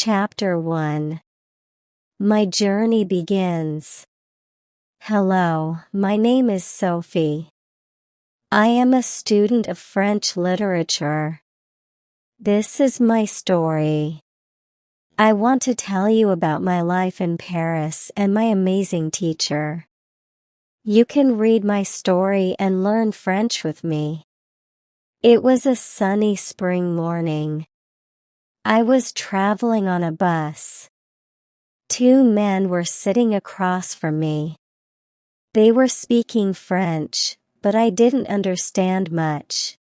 Chapter 1. My journey begins. Hello, my name is Sophie. I am a student of French literature. This is my story. I want to tell you about my life in Paris and my amazing teacher. You can read my story and learn French with me. It was a sunny spring morning. I was traveling on a bus. Two men were sitting across from me. They were speaking French, but I didn't understand much.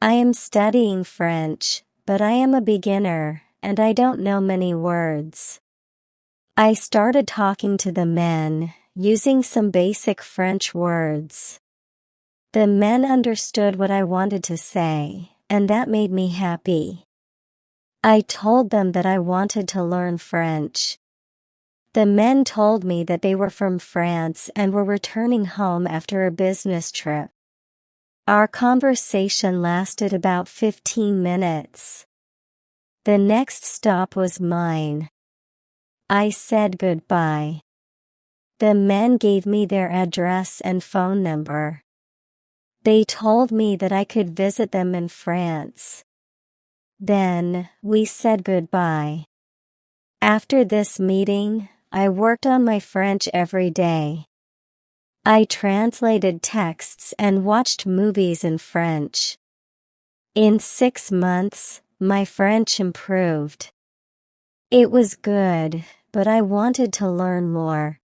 I am studying French, but I am a beginner, and I don't know many words. I started talking to the men, using some basic French words. The men understood what I wanted to say, and that made me happy. I told them that I wanted to learn French. The men told me that they were from France and were returning home after a business trip. Our conversation lasted about 15 minutes. The next stop was mine. I said goodbye. The men gave me their address and phone number. They told me that I could visit them in France. Then, we said goodbye. After this meeting, I worked on my French every day. I translated texts and watched movies in French. In 6 months, my French improved. It was good, but I wanted to learn more.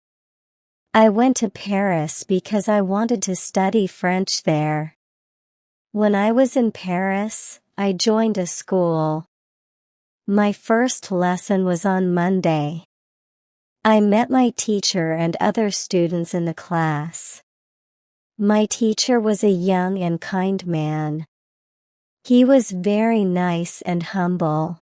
I went to Paris because I wanted to study French there. When I was in Paris, I joined a school. My first lesson was on Monday. I met my teacher and other students in the class. My teacher was a young and kind man. He was very nice and humble.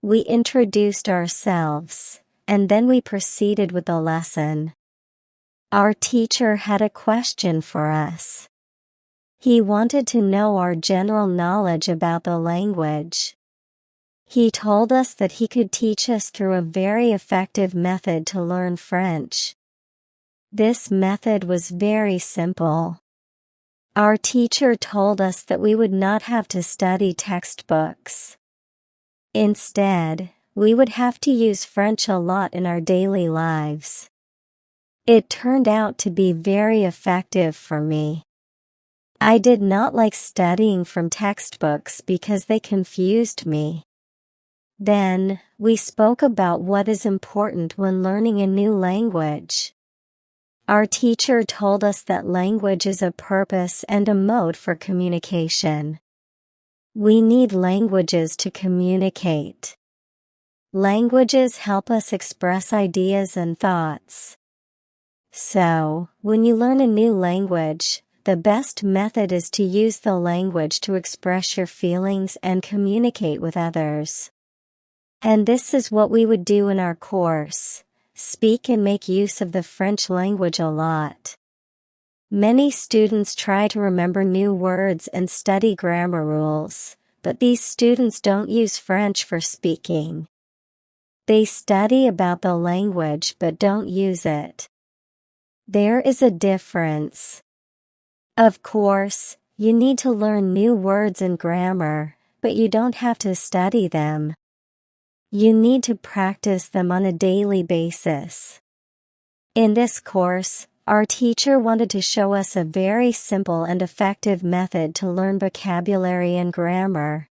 We introduced ourselves, and then we proceeded with the lesson. Our teacher had a question for us. He wanted to know our general knowledge about the language. He told us that he could teach us through a very effective method to learn French. This method was very simple. Our teacher told us that we would not have to study textbooks. Instead, we would have to use French a lot in our daily lives. It turned out to be very effective for me. I did not like studying from textbooks because they confused me. Then, we spoke about what is important when learning a new language. Our teacher told us that language is a purpose and a mode for communication. We need languages to communicate. Languages help us express ideas and thoughts. So, when you learn a new language, the best method is to use the language to express your feelings and communicate with others. And this is what we would do in our course: speak and make use of the French language a lot. Many students try to remember new words and study grammar rules, but these students don't use French for speaking. They study about the language but don't use it. There is a difference. Of course, you need to learn new words and grammar, but you don't have to study them. You need to practice them on a daily basis. In this course, our teacher wanted to show us a very simple and effective method to learn vocabulary and grammar.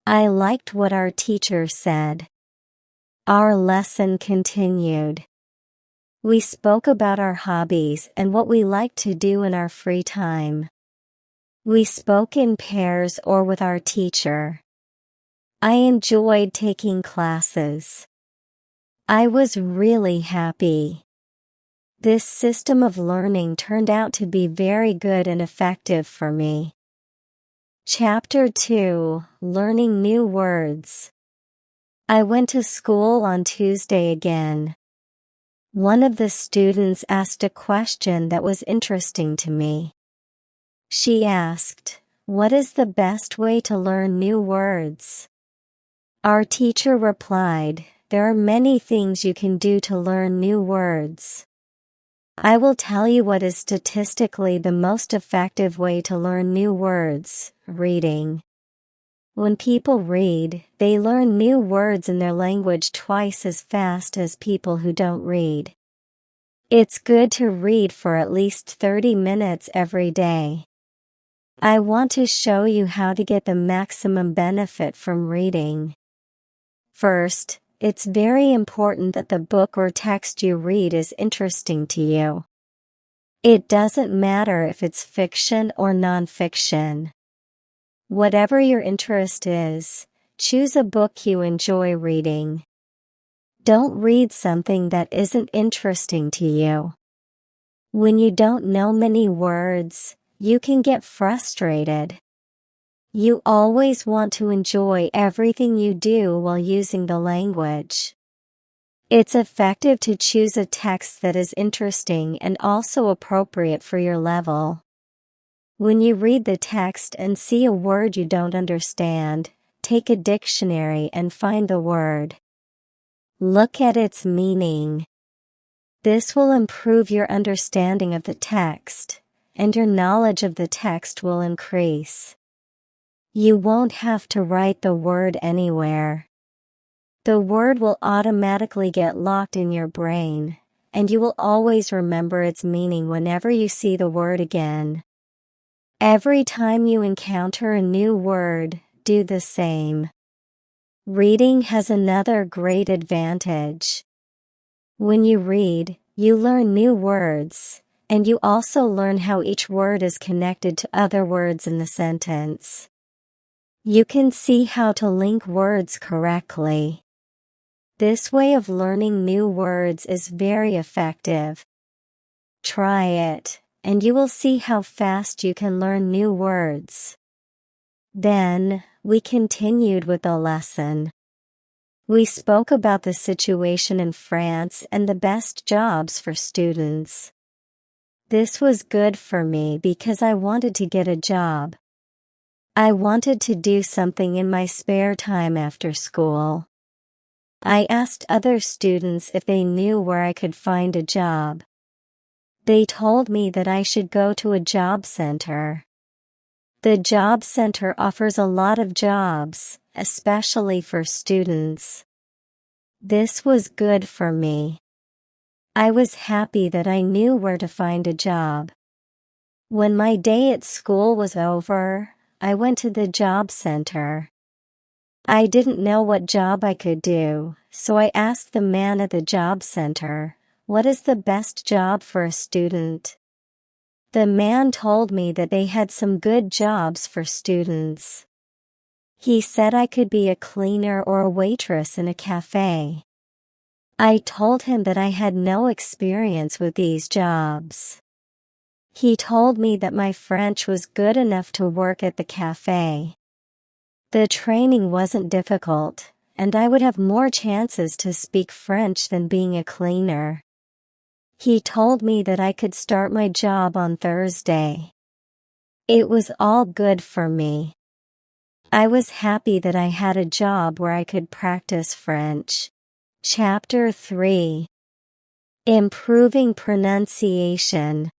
I liked what our teacher said. Our lesson continued. We spoke about our hobbies and what we like to do in our free time. We spoke in pairs or with our teacher. I enjoyed taking classes. I was really happy. This system of learning turned out to be very good and effective for me. Chapter 2: Learning New Words. I went to school on Tuesday again. One of the students asked a question that was interesting to me. She asked, "What is the best way to learn new words?" Our teacher replied, "There are many things you can do to learn new words. I will tell you what is statistically the most effective way to learn new words: reading. When people read, they learn new words in their language twice as fast as people who don't read. It's good to read for at least 30 minutes every day. I want to show you how to get the maximum benefit from reading. First, it's very important that the book or text you read is interesting to you. It doesn't matter if it's fiction or nonfiction. Whatever your interest is, choose a book you enjoy reading. Don't read something that isn't interesting to you. When you don't know many words, you can get frustrated. You always want to enjoy everything you do while using the language. It's effective to choose a text that is interesting and also appropriate for your level. When you read the text and see a word you don't understand, take a dictionary and find the word. Look at its meaning. This will improve your understanding of the text, and your knowledge of the text will increase. You won't have to write the word anywhere. The word will automatically get locked in your brain, and you will always remember its meaning whenever you see the word again. Every time you encounter a new word, do the same. Reading has another great advantage. When you read, you learn new words, and you also learn how each word is connected to other words in the sentence. You can see how to link words correctly. This way of learning new words is very effective. Try it, and you will see how fast you can learn new words. Then, we continued with the lesson. We spoke about the situation in France and the best jobs for students. This was good for me because I wanted to get a job. I wanted to do something in my spare time after school. I asked other students if they knew where I could find a job. They told me that I should go to a job center. The job center offers a lot of jobs, especially for students. This was good for me. I was happy that I knew where to find a job. When my day at school was over, I went to the job center. I didn't know what job I could do, so I asked the man at the job center, "What is the best job for a student?" The man told me that they had some good jobs for students. He said I could be a cleaner or a waitress in a cafe. I told him that I had no experience with these jobs. He told me that my French was good enough to work at the cafe. The training wasn't difficult, and I would have more chances to speak French than being a cleaner. He told me that I could start my job on Thursday. It was all good for me. I was happy that I had a job where I could practice French. Chapter 3. Improving Pronunciation.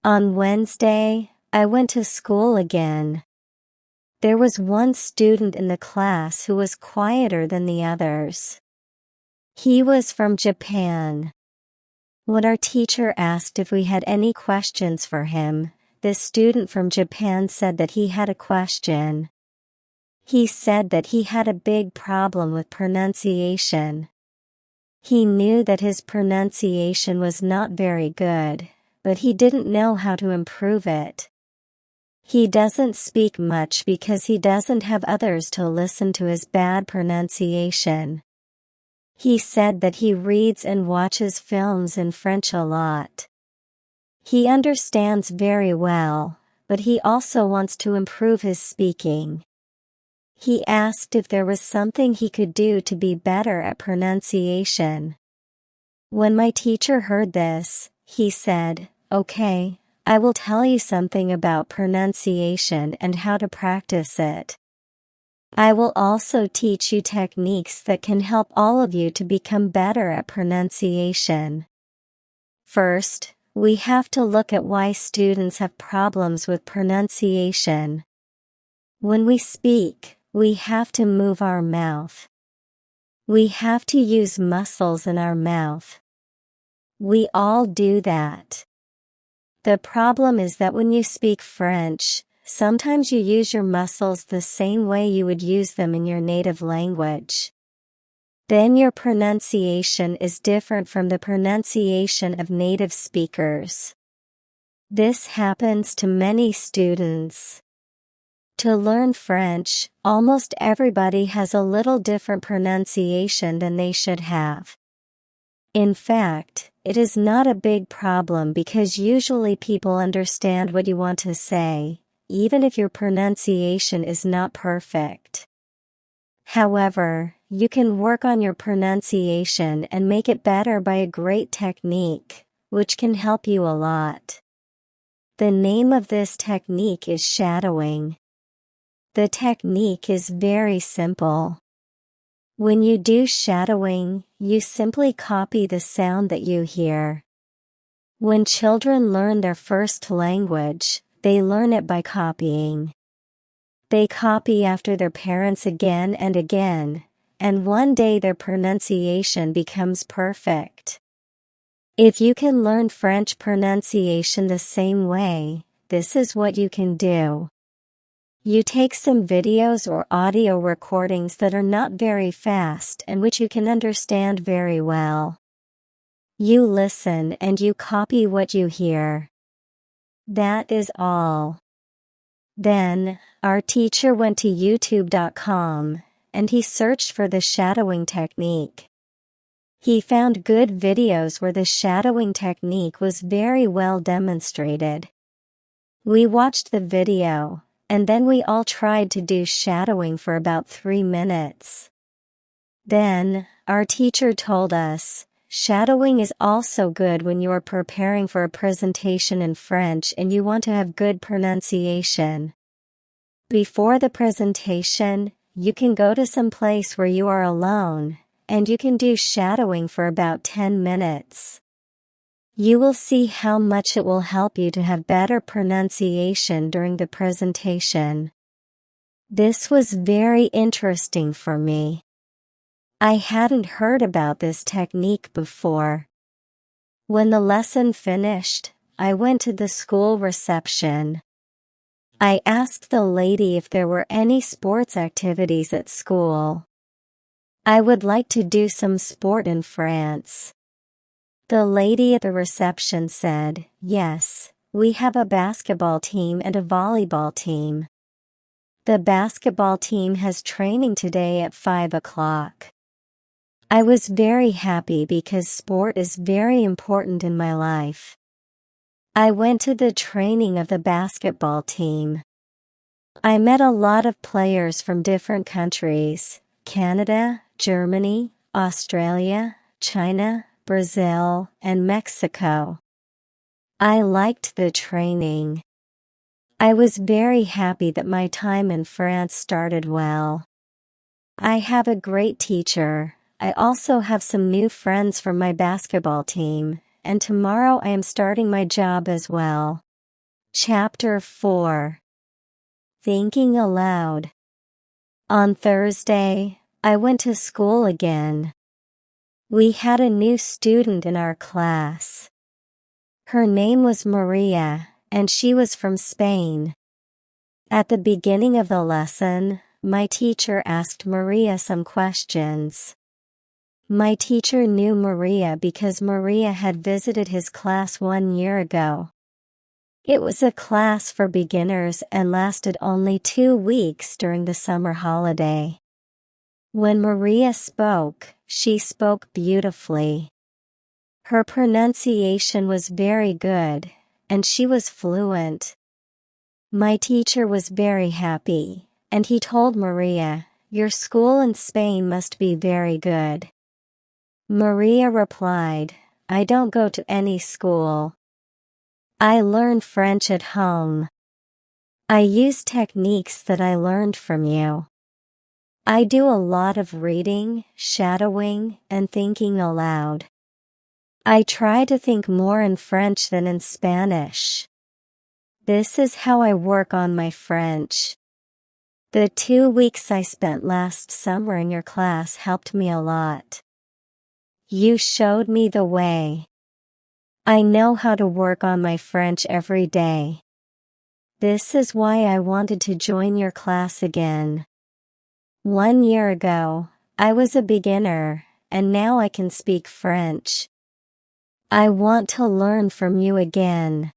On Wednesday, I went to school again. There was one student in the class who was quieter than the others. He was from Japan. When our teacher asked if we had any questions for him, this student from Japan said that he had a question. He said that he had a big problem with pronunciation. He knew that his pronunciation was not very good, but he didn't know how to improve it. He doesn't speak much because he doesn't have others to listen to his bad pronunciation. He said that he reads and watches films in French a lot. He understands very well, but he also wants to improve his speaking. He asked if there was something he could do to be better at pronunciation. When my teacher heard this, he said, "Okay, I will tell you something about pronunciation and how to practice it." I will also teach you techniques that can help all of you to become better at pronunciation. First, we have to look at why students have problems with pronunciation. When we speak, we have to move our mouth. We have to use muscles in our mouth. We all do that. The problem is that when you speak French, sometimes you use your muscles the same way you would use them in your native language. Then your pronunciation is different from the pronunciation of native speakers. This happens to many students. To learn French, almost everybody has a little different pronunciation than they should have. In fact, it is not a big problem because usually people understand what you want to say, even if your pronunciation is not perfect. However, you can work on your pronunciation and make it better by a great technique, which can help you a lot. The name of this technique is shadowing. The technique is very simple. When you do shadowing, you simply copy the sound that you hear. When children learn their first language, they learn it by copying. They copy after their parents again and again, and one day their pronunciation becomes perfect. If you can learn French pronunciation the same way, this is what you can do. You take some videos or audio recordings that are not very fast and which you can understand very well. You listen and you copy what you hear. That is all. Then, our teacher went to youtube.com, and he searched for the shadowing technique. He found good videos where the shadowing technique was very well demonstrated. We watched the video, and then we all tried to do shadowing for about 3 minutes. Then, our teacher told us, shadowing is also good when you are preparing for a presentation in French and you want to have good pronunciation. Before the presentation, you can go to some place where you are alone, and you can do shadowing for about 10 minutes. You will see how much it will help you to have better pronunciation during the presentation. This was very interesting for me. I hadn't heard about this technique before. When the lesson finished, I went to the school reception. I asked the lady if there were any sports activities at school. I would like to do some sport in France. The lady at the reception said, "Yes, we have a basketball team and a volleyball team. The basketball team has training today at 5 o'clock. I was very happy because sport is very important in my life. I went to the training of the basketball team. I met a lot of players from different countries: Canada, Germany, Australia, China, Brazil, and Mexico. I liked the training. I was very happy that my time in France started well. I have a great teacher. I also have some new friends from my basketball team, and tomorrow I am starting my job as well." Chapter 4. Thinking Aloud. On Thursday, I went to school again. We had a new student in our class. Her name was Maria, and she was from Spain. At the beginning of the lesson, my teacher asked Maria some questions. My teacher knew Maria because Maria had visited his class 1 year ago. It was a class for beginners and lasted only 2 weeks during the summer holiday. When Maria spoke, she spoke beautifully. Her pronunciation was very good, and she was fluent. My teacher was very happy, and he told Maria, "Your school in Spain must be very good." Maria replied, "I don't go to any school. I learn French at home. I use techniques that I learned from you." I do a lot of reading, shadowing, and thinking aloud. I try to think more in French than in Spanish. This is how I work on my French. The 2 weeks I spent last summer in your class helped me a lot. You showed me the way. I know how to work on my French every day. This is why I wanted to join your class again. 1 year ago, I was a beginner, and now I can speak French. I want to learn from you again.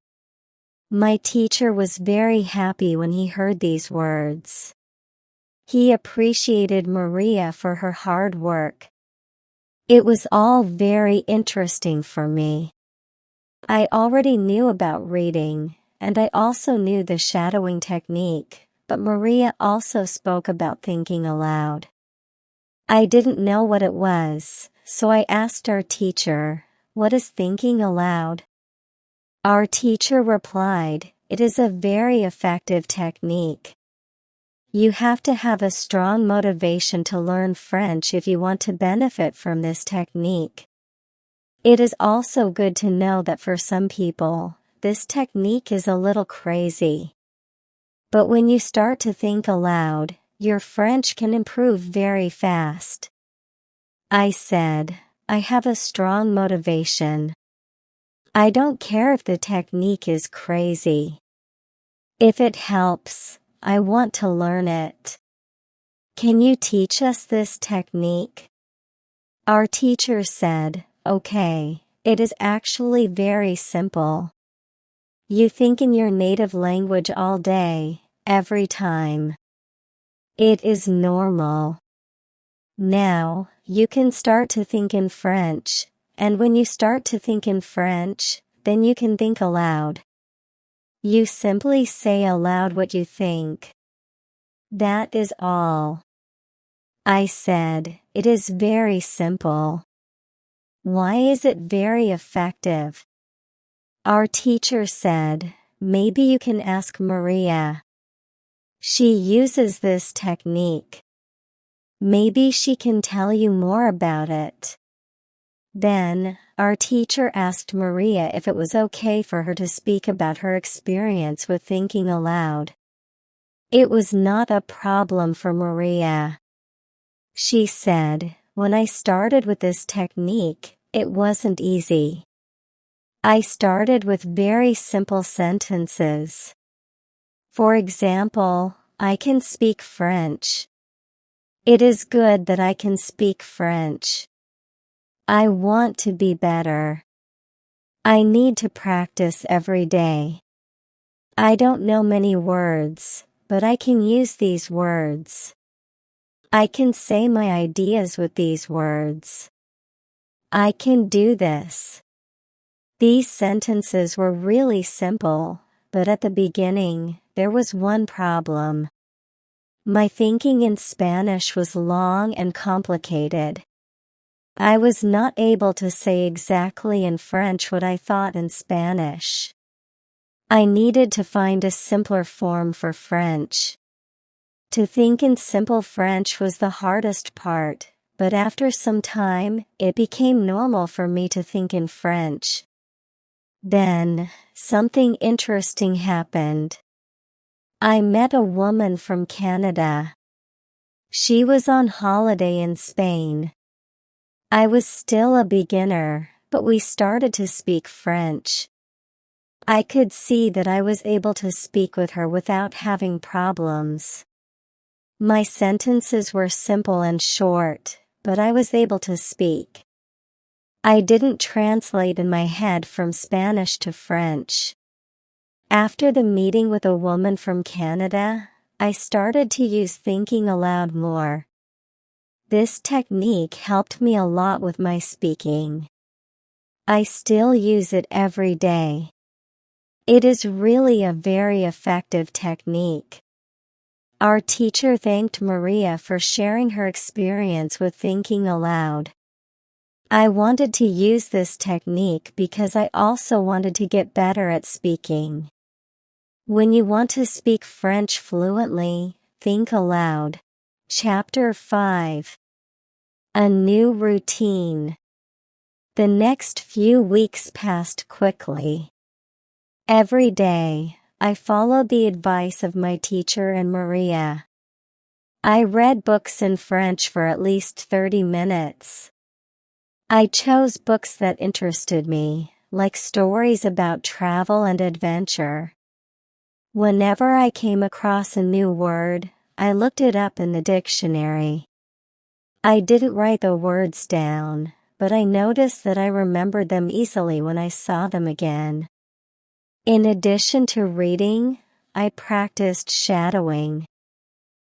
My teacher was very happy when he heard these words. He appreciated Maria for her hard work. It was all very interesting for me. I already knew about reading, and I also knew the shadowing technique, but Maria also spoke about thinking aloud. I didn't know what it was, so I asked our teacher, "What is thinking aloud?" Our teacher replied, "It is a very effective technique. You have to have a strong motivation to learn French if you want to benefit from this technique. It is also good to know that for some people, this technique is a little crazy. But when you start to think aloud, your French can improve very fast." I said, "I have a strong motivation. I don't care if the technique is crazy. If it helps, I want to learn it. Can you teach us this technique?" Our teacher said, "Okay, it is actually very simple. You think in your native language all day, every time. It is normal. Now, you can start to think in French, and when you start to think in French, then you can think aloud. You simply say aloud what you think. That is all." I said, "It is very simple. Why is it very effective?" Our teacher said, "Maybe you can ask Maria. She uses this technique. Maybe she can tell you more about it." Then, our teacher asked Maria if it was okay for her to speak about her experience with thinking aloud. It was not a problem for Maria. She said, "When I started with this technique, it wasn't easy. I started with very simple sentences. For example, I can speak French. It is good that I can speak French. I want to be better. I need to practice every day. I don't know many words, but I can use these words. I can say my ideas with these words. I can do this." These sentences were really simple, but at the beginning, there was one problem. My thinking in Spanish was long and complicated. I was not able to say exactly in French what I thought in Spanish. I needed to find a simpler form for French. To think in simple French was the hardest part, but after some time, it became normal for me to think in French. Then, something interesting happened. I met a woman from Canada. She was on holiday in Spain. I was still a beginner, but we started to speak French. I could see that I was able to speak with her without having problems. My sentences were simple and short, but I was able to speak. I didn't translate in my head from Spanish to French. After the meeting with a woman from Canada, I started to use thinking aloud more. This technique helped me a lot with my speaking. I still use it every day. It is really a very effective technique. Our teacher thanked Maria for sharing her experience with thinking aloud. I wanted to use this technique because I also wanted to get better at speaking. When you want to speak French fluently, think aloud. Chapter 5. A New Routine. The next few weeks passed quickly. Every day, I followed the advice of my teacher and Maria. I read books in French for at least 30 minutes. I chose books that interested me, like stories about travel and adventure. Whenever I came across a new word, I looked it up in the dictionary. I didn't write the words down, but I noticed that I remembered them easily when I saw them again. In addition to reading, I practiced shadowing.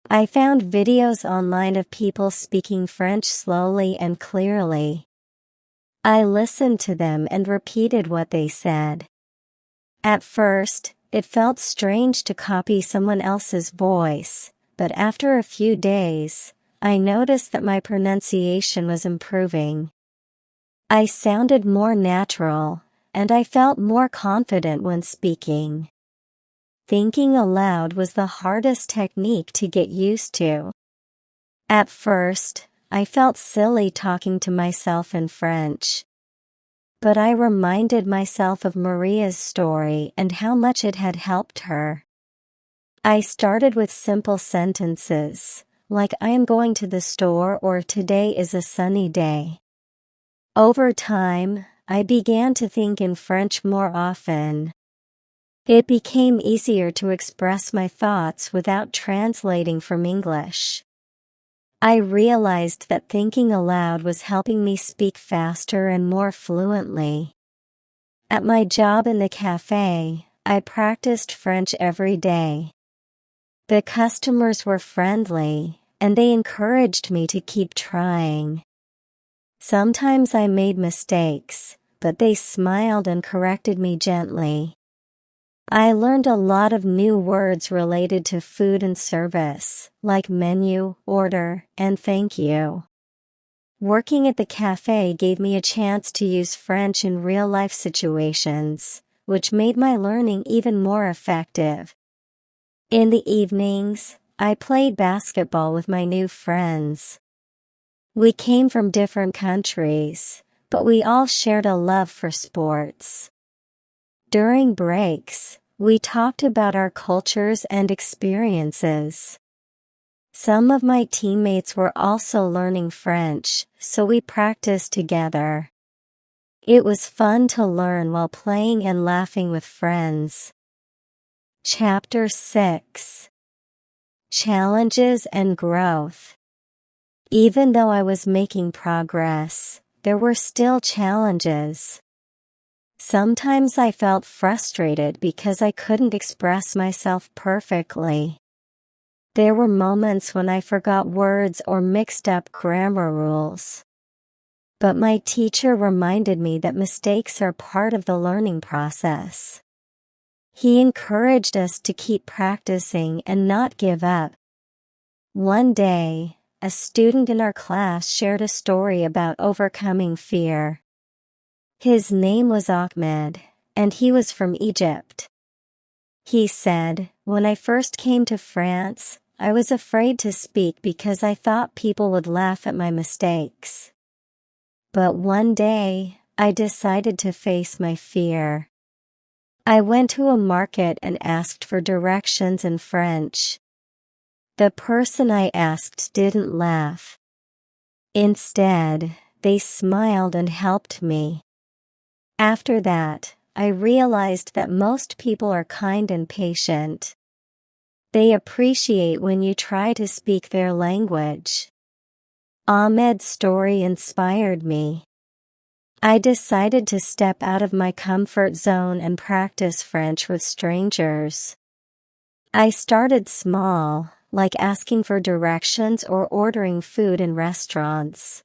I found videos online of people speaking French slowly and clearly. I listened to them and repeated what they said. At first, it felt strange to copy someone else's voice, but after a few days, I noticed that my pronunciation was improving. I sounded more natural, and I felt more confident when speaking. Thinking aloud was the hardest technique to get used to. At first, I felt silly talking to myself in French. But I reminded myself of Maria's story and how much it had helped her. I started with simple sentences, like I am going to the store or today is a sunny day. Over time, I began to think in French more often. It became easier to express my thoughts without translating from English. I realized that thinking aloud was helping me speak faster and more fluently. At my job in the cafe, I practiced French every day. The customers were friendly, and they encouraged me to keep trying. Sometimes I made mistakes, but they smiled and corrected me gently. I learned a lot of new words related to food and service, like menu, order, and thank you. Working at the cafe gave me a chance to use French in real-life situations, which made my learning even more effective. In the evenings, I played basketball with my new friends. We came from different countries, but we all shared a love for sports. During breaks, we talked about our cultures and experiences. Some of my teammates were also learning French, so we practiced together. It was fun to learn while playing and laughing with friends. Chapter 6. Challenges and Growth. Even though I was making progress, there were still challenges. Sometimes I felt frustrated because I couldn't express myself perfectly. There were moments when I forgot words or mixed up grammar rules. But my teacher reminded me that mistakes are part of the learning process. He encouraged us to keep practicing and not give up. One day, a student in our class shared a story about overcoming fear. His name was Ahmed, and he was from Egypt. He said, "When I first came to France, I was afraid to speak because I thought people would laugh at my mistakes. But one day, I decided to face my fear. I went to a market and asked for directions in French. The person I asked didn't laugh. Instead, they smiled and helped me. After that, I realized that most people are kind and patient. They appreciate when you try to speak their language." Ahmed's story inspired me. I decided to step out of my comfort zone and practice French with strangers. I started small, like asking for directions or ordering food in restaurants.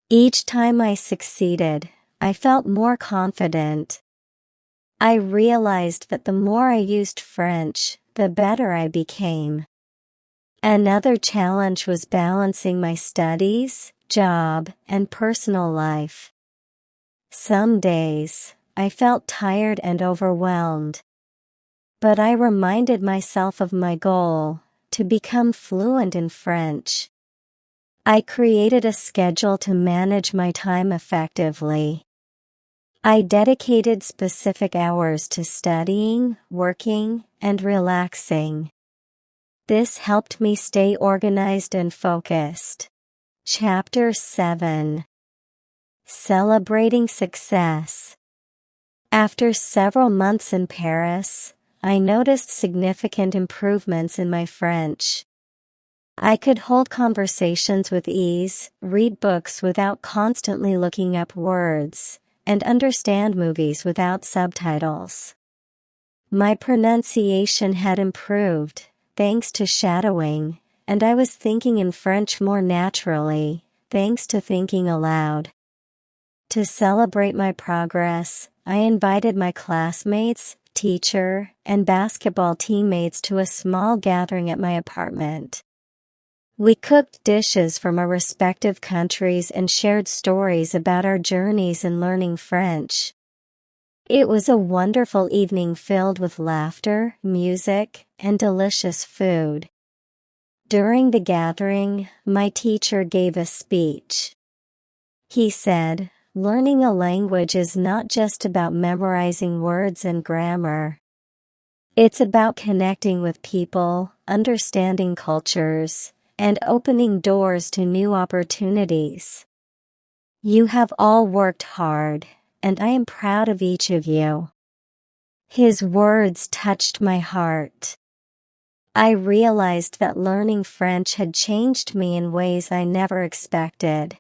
Each time I succeeded, I felt more confident. I realized that the more I used French, the better I became. Another challenge was balancing my studies, job, and personal life. Some days, I felt tired and overwhelmed. But I reminded myself of my goal, to become fluent in French. I created a schedule to manage my time effectively. I dedicated specific hours to studying, working, and relaxing. This helped me stay organized and focused. Chapter 7. Celebrating Success. After several months in Paris, I noticed significant improvements in my French. I could hold conversations with ease, read books without constantly looking up words, and understand movies without subtitles. My pronunciation had improved, thanks to shadowing, and I was thinking in French more naturally, thanks to thinking aloud. To celebrate my progress, I invited my classmates, teacher, and basketball teammates to a small gathering at my apartment. We cooked dishes from our respective countries and shared stories about our journeys in learning French. It was a wonderful evening filled with laughter, music, and delicious food. During the gathering, my teacher gave a speech. He said, "Learning a language is not just about memorizing words and grammar. It's about connecting with people, understanding cultures, and opening doors to new opportunities. You have all worked hard, and I am proud of each of you." His words touched my heart. I realized that learning French had changed me in ways I never expected.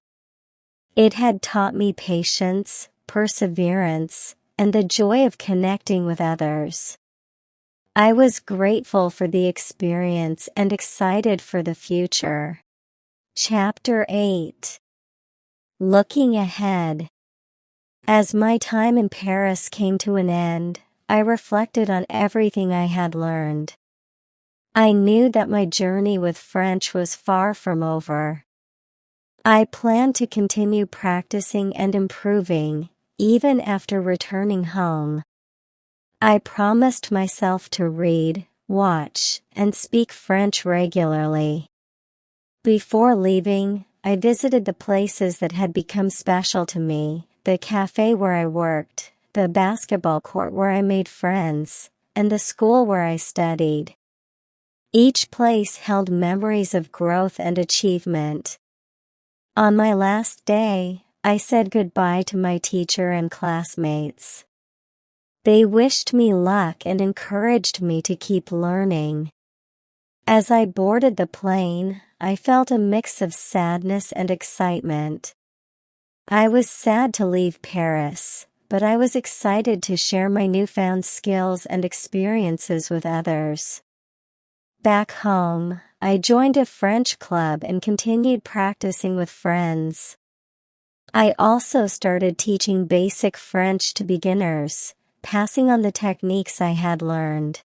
It had taught me patience, perseverance, and the joy of connecting with others. I was grateful for the experience and excited for the future. Chapter 8. Looking ahead. As my time in Paris came to an end, I reflected on everything I had learned. I knew that my journey with French was far from over. I planned to continue practicing and improving, even after returning home. I promised myself to read, watch, and speak French regularly. Before leaving, I visited the places that had become special to me, the cafe where I worked, the basketball court where I made friends, and the school where I studied. Each place held memories of growth and achievement. On my last day, I said goodbye to my teacher and classmates. They wished me luck and encouraged me to keep learning. As I boarded the plane, I felt a mix of sadness and excitement. I was sad to leave Paris, but I was excited to share my newfound skills and experiences with others. Back home, I joined a French club and continued practicing with friends. I also started teaching basic French to beginners, passing on the techniques I had learned.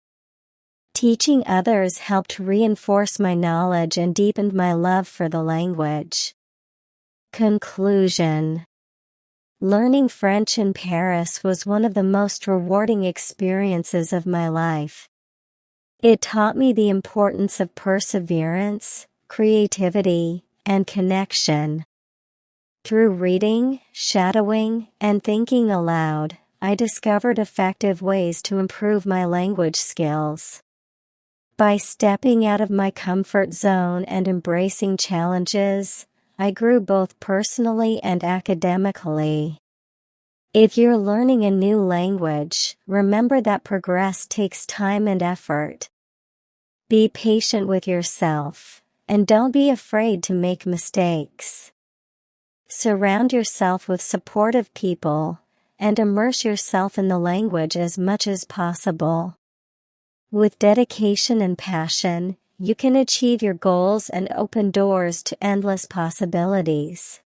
Teaching others helped reinforce my knowledge and deepened my love for the language. Conclusion. Learning French in Paris was one of the most rewarding experiences of my life. It taught me the importance of perseverance, creativity, and connection. Through reading, shadowing, and thinking aloud, I discovered effective ways to improve my language skills. By stepping out of my comfort zone and embracing challenges, I grew both personally and academically. If you're learning a new language, remember that progress takes time and effort. Be patient with yourself, and don't be afraid to make mistakes. Surround yourself with supportive people, and immerse yourself in the language as much as possible. With dedication and passion, you can achieve your goals and open doors to endless possibilities.